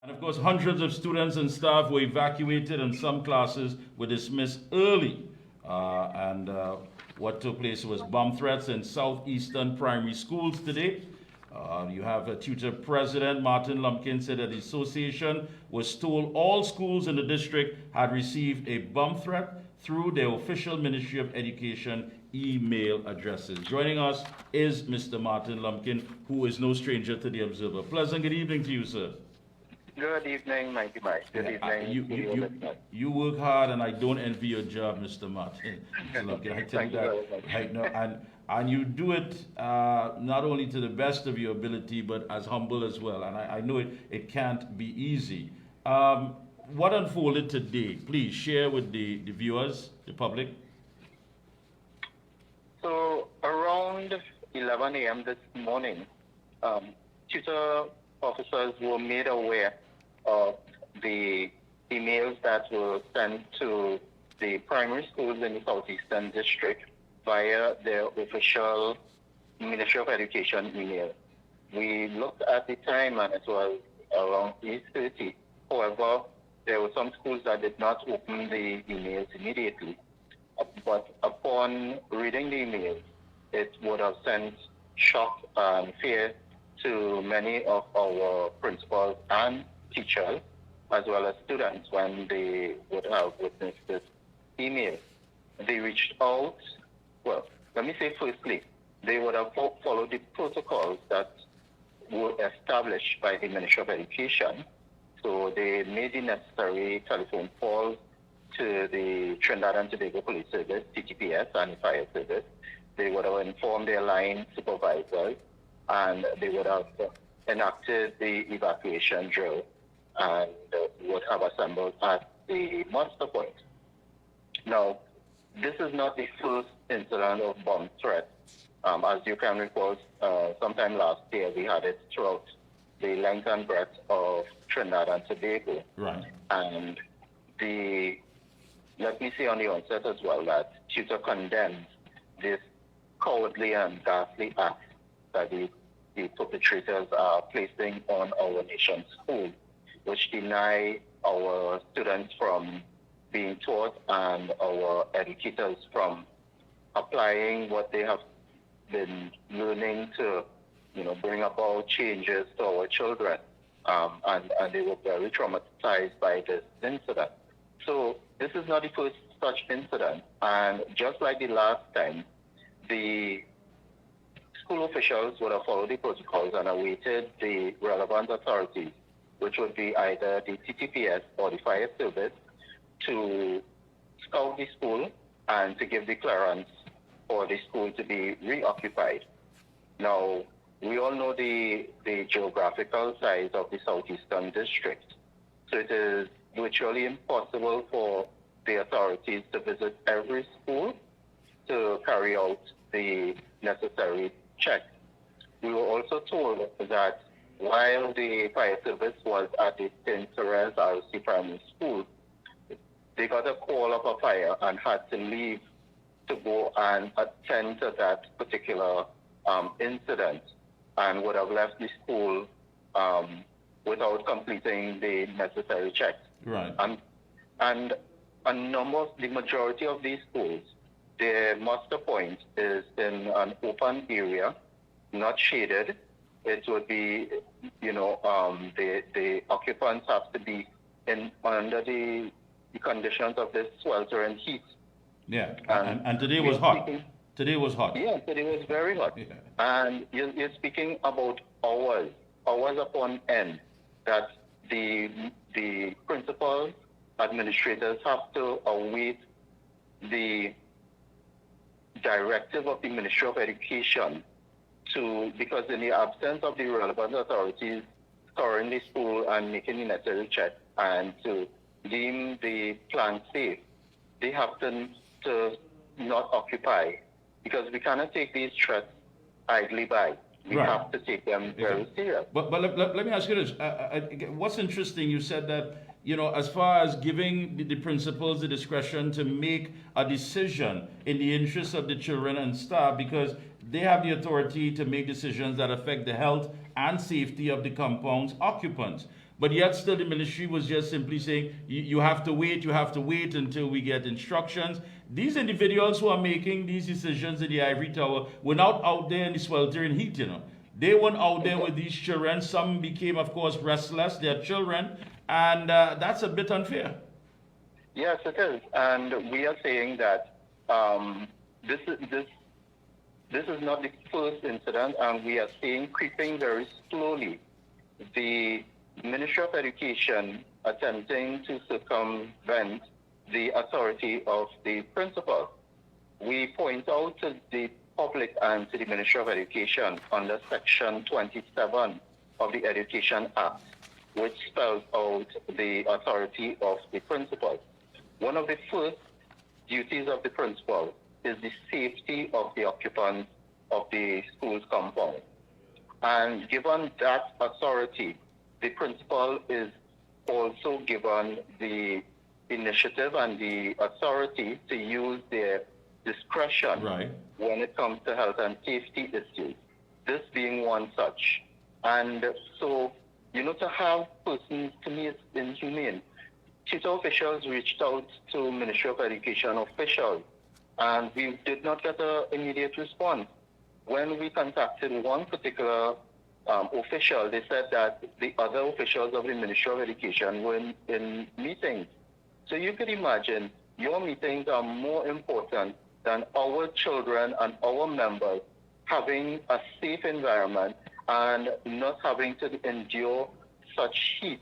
And of course, hundreds of students and staff were evacuated and some classes were dismissed early. And what took place was bomb threats in southeastern primary schools today. You have a TTUTA president, Martin Lumpkin, said that the association was told all schools in the district had received a bomb threat through their official Ministry of Education email addresses. Joining us is Mr. Martin Lumpkin, who is no stranger to the Observer. Pleasant good evening to you, sir. Good evening, Mikee K. Good evening. You work hard, and I don't envy your job, Mr. Martin. Look, I tell you that right now, and you do it not only to the best of your ability, but as humble as well. And I know it can't be easy. What unfolded today? Please share with the viewers, the public. So around 11 a.m. this morning, tutor officers were made aware of the emails that were sent to the primary schools in the southeastern district via their official Ministry of Education email. We looked at the time and it was around 8:30. However, there were some schools that did not open the emails immediately. But upon reading the emails, it would have sent shock and fear to many of our principals and teachers, as well as students, when they would have witnessed this email. They reached out, well, let me say firstly, they would have followed the protocols that were established by the Ministry of Education. So they made the necessary telephone calls to the Trinidad and Tobago Police Service, TTPS, and the Fire Service. They would have informed their line supervisors, and they would have enacted the evacuation drill and would have assembled at the muster point. Now, this is not the first incident of bomb threat. As you can recall, sometime last year we had it throughout the length and breadth of Trinidad and Tobago. Right. And let me say on the onset as well that TTUTA condemns this cowardly and ghastly act that the perpetrators are placing on our nation's schools, which deny our students from being taught and our educators from applying what they have been learning to, bring about changes to our children. And they were very traumatized by this incident. So this is not the first such incident. And just like the last time, the school officials would have followed the protocols and awaited the relevant authorities, which would be either the TTPS or the Fire Service, to scout the school and to give the clearance for the school to be reoccupied. Now, we all know the geographical size of the southeastern district, so it is virtually impossible for the authorities to visit every school to carry out the necessary checks. We were also told that while the Fire Service was at the St. Therese RC Primary School, they got a call of a fire and had to leave to go and attend to that particular incident, and would have left the school without completing the necessary checks. Right. And the majority of these schools, their muster point is in an open area, not shaded. It would be, the occupants have to be under the conditions of this sweltering heat. Yeah, and today was hot. Today was hot. Yeah, today was very hot. Yeah. And you're speaking about hours upon end, that the principals, administrators have to await the directive of the Ministry of Education because in the absence of the relevant authorities scouring the school and making the necessary checks and to deem the plant safe, they have to not occupy, because we cannot take these threats idly by. We have to take them very serious. But let me ask you this. What's interesting, you said that, as far as giving the principals the discretion to make a decision in the interest of the children and staff, because they have the authority to make decisions that affect the health and safety of the compound's occupants. But yet still the ministry was just simply saying, you have to wait until we get instructions. These individuals who are making these decisions in the ivory tower were not out there in the sweltering heat, you know. They weren't out there with these children. Some became, of course, restless, their children, and that's a bit unfair. Yes, it is. And we are saying that this is not the first incident, and we are seeing creeping very slowly the Ministry of Education attempting to circumvent the authority of the principal. We point out to the public and to the Ministry of Education under Section 27 of the Education Act, which spells out the authority of the principal. One of the first duties of the principal is the safety of the occupants of the school's compound. And given that authority, the principal is also given the initiative and the authority to use their discretion when it comes to health and safety issues, this being one such. And so, to have persons, to me, it's inhumane. TTUTA officials reached out to Ministry of Education officials, and we did not get an immediate response. When we contacted one particular official, they said that the other officials of the Ministry of Education were in meetings. So you could imagine your meetings are more important than our children and our members having a safe environment and not having to endure such heat.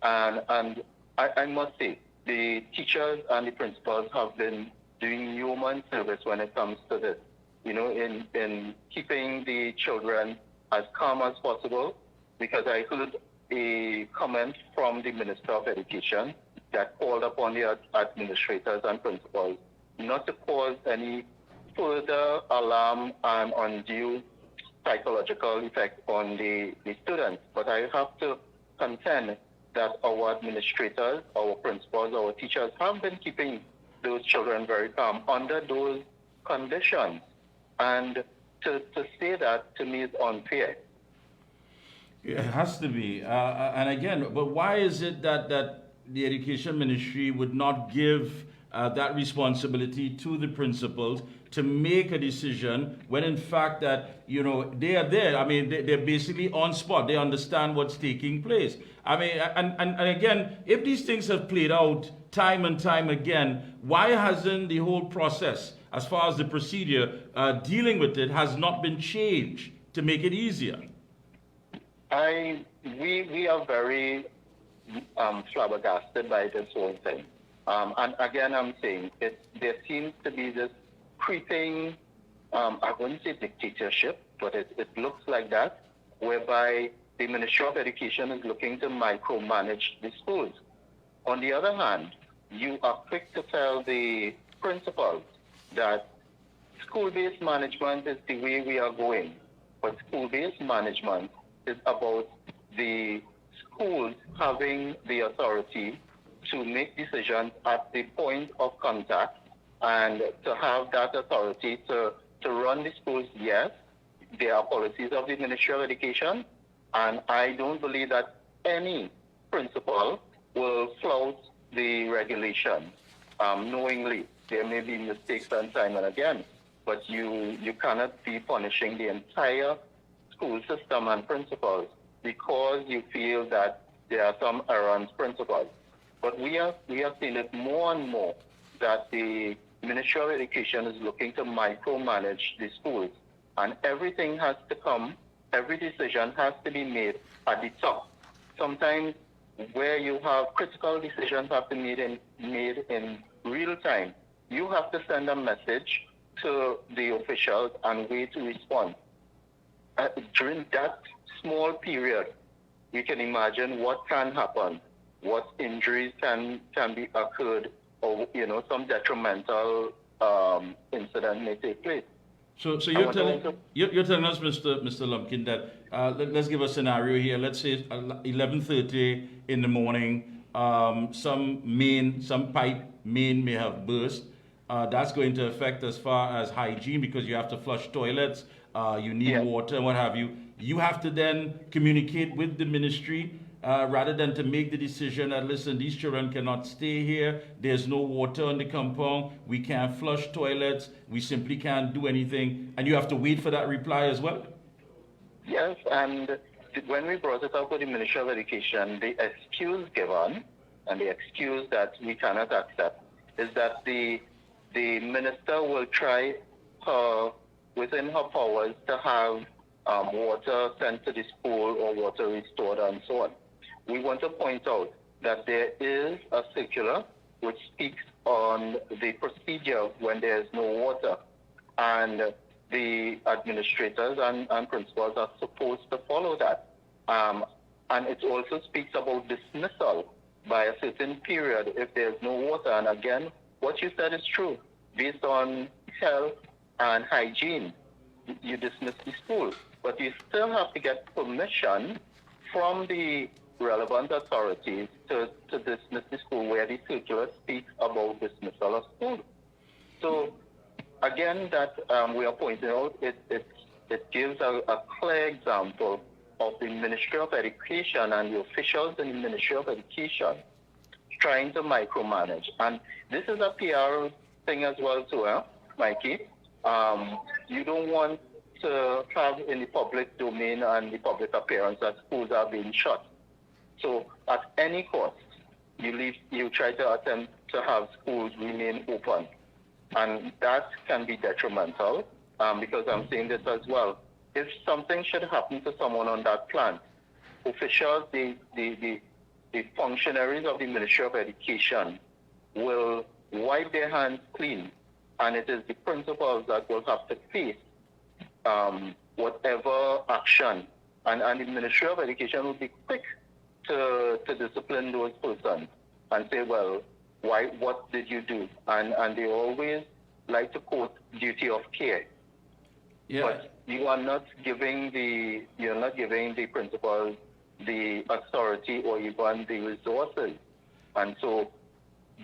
And I must say, the teachers and the principals have been doing yeoman service when it comes to this, in keeping the children as calm as possible, because I heard a comment from the Minister of Education that called upon the administrators and principals not to cause any further alarm and undue psychological effect on the students. But I have to contend that our administrators, our principals, our teachers have been keeping those children very calm under those conditions. And to say that, to me, is unfair. It has to be. And again, but why is it that the Education Ministry would not give that responsibility to the principals to make a decision when in fact that, they are there. I mean, they're basically on spot. They understand what's taking place. I mean, and again, if these things have played out time and time again, why hasn't the whole process, as far as the procedure dealing with it, has not been changed to make it easier? We are very flabbergasted by this whole thing. And again, I'm saying there seems to be this creeping, I wouldn't say dictatorship, but it looks like that, whereby the Ministry of Education is looking to micromanage the schools. On the other hand, you are quick to tell the principals that school-based management is the way we are going. But school-based management is about the schools having the authority to make decisions at the point of contact and to have that authority to run the schools. Yes, there are policies of the Ministry of Education, and I don't believe that any principal will flout the regulations knowingly. There may be mistakes and time and again, but you cannot be punishing the entire school system and principals because you feel that there are some errant principals. But we are seeing it more and more that the Ministry of Education is looking to micromanage the schools, and everything has to come, every decision has to be made at the top. Sometimes where you have critical decisions have to be made in real time, you have to send a message to the officials and wait to respond. During that small period, you can imagine what can happen, what injuries can be occurred, or some detrimental incident may take place. So you're telling us, Mr. Lumpkin, that let's give a scenario here. Let's say 11:30 in the morning, some pipe main may have burst. That's going to affect as far as hygiene because you have to flush toilets, you need water, and what have you. You have to then communicate with the ministry rather than to make the decision that, listen, these children cannot stay here, there's no water on the compound, we can't flush toilets, we simply can't do anything, and you have to wait for that reply as well? Yes, and when we brought it up with the Ministry of Education, the excuse given, and the excuse that we cannot accept, is that the minister will try within her powers to have water sent to the school or water restored and so on. We want to point out that there is a circular which speaks on the procedure when there is no water, and the administrators and principals are supposed to follow that. And it also speaks about dismissal by a certain period if there's no water. And again, what you said is true. Based on health and hygiene, you dismiss the school. But you still have to get permission from the relevant authorities to dismiss the school, where the circular speaks about dismissal of school. So again, that we are pointing out, it gives a clear example of the Ministry of Education and the officials in the Ministry of Education trying to micromanage. And this is a PR thing as well too, Mikey. You don't want to have in the public domain and the public appearance that schools are being shut. So at any cost, you try to attempt to have schools remain open. And that can be detrimental, because I'm saying this as well. If something should happen to someone on that plant, officials, the functionaries of the Ministry of Education will wipe their hands clean, and it is the principals that will have to face whatever action. And the Ministry of Education will be quick to discipline those persons and say, well, why? What did you do? And they always like to quote duty of care. Yeah. But you are not giving the principals the authority or even the resources, and so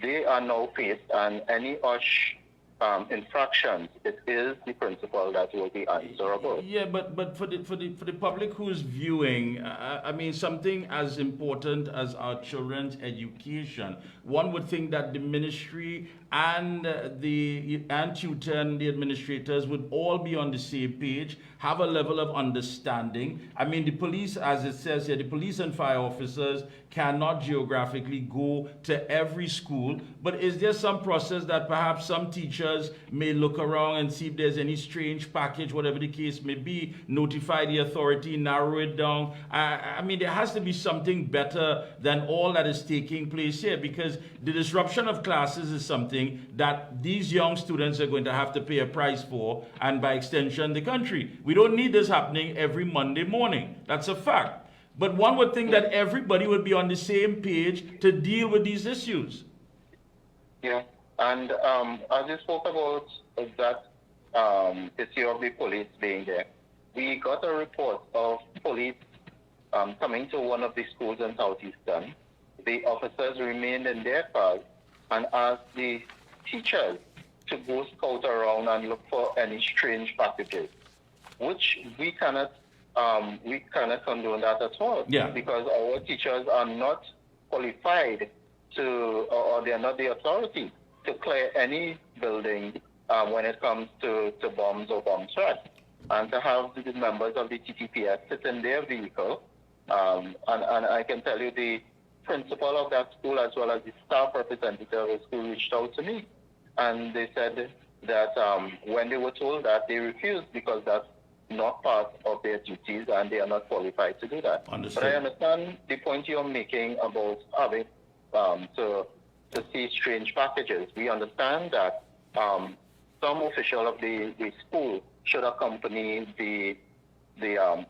they are now faced. And any infractions, it is the principal that will be answerable. Yeah, but for the public who's viewing, I mean, something as important as our children's education, one would think that the ministry and TTUTA and the administrators would all be on the same page, have a level of understanding. I mean, the police, as it says here, the police and fire officers cannot geographically go to every school, but is there some process that perhaps some teachers may look around and see if there's any strange package, whatever the case may be, notify the authority, narrow it down? I mean, there has to be something better than all that is taking place here, because the disruption of classes is something that these young students are going to have to pay a price for, and by extension, the country. We don't need this happening every Monday morning. That's a fact. But one would think that everybody would be on the same page to deal with these issues. Yeah, and as you spoke about that issue of the police being there, we got a report of police coming to one of the schools in Southeastern. The officers remained in their cars and asked the teachers to go scout around and look for any strange packages, which we cannot condone that at all. Yeah. Because our teachers are not qualified or they are not the authority to clear any building when it comes to bombs or bomb threats. And to have the members of the TTPS sit in their vehicle, and I can tell you the principal of that school as well as the staff representative of the school reached out to me, and they said that when they were told that, they refused because that's not part of their duties and they are not qualified to do that. Understood. But I understand the point you're making about having to see strange packages. We understand that some official of the school should accompany the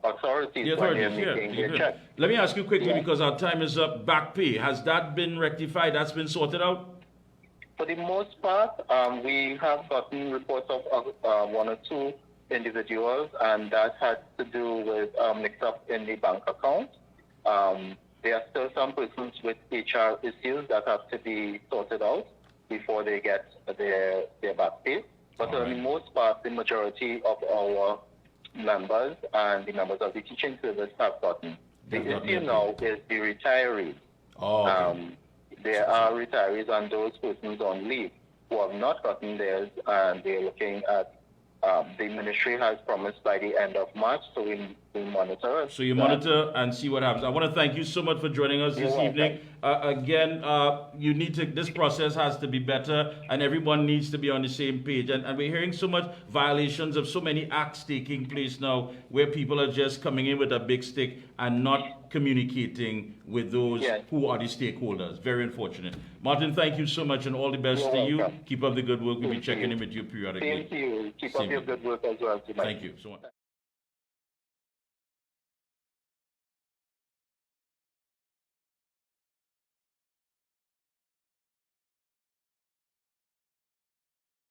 authorities when they're making their checks. Let me ask you quickly, because our time is up. Back pay, has that been rectified? That's been sorted out? For the most part, we have gotten reports of one or two individuals, and that has to do with mix-up in the bank account. There are still some persons with HR issues that have to be sorted out before they get their back pay. But for the most part, the majority of our members and the members of the teaching service have gotten The definitely issue now is the retirees. Oh, okay. There are retirees and those persons on leave who have not gotten theirs, and they're looking at the ministry has promised by the end of March, so we monitor it. So you monitor and see what happens. I want to thank you so much for joining us this evening. Again, you need to. This process has to be better, and everyone needs to be on the same page. And we're hearing so much violations of so many acts taking place now, where people are just coming in with a big stick and not communicating with those who are the stakeholders. Very unfortunate. Martin, thank you so much, and all the best to you. Keep up the good work. We'll be checking in with you periodically. Same to you. Keep up your good work as well tonight. Thank you so much.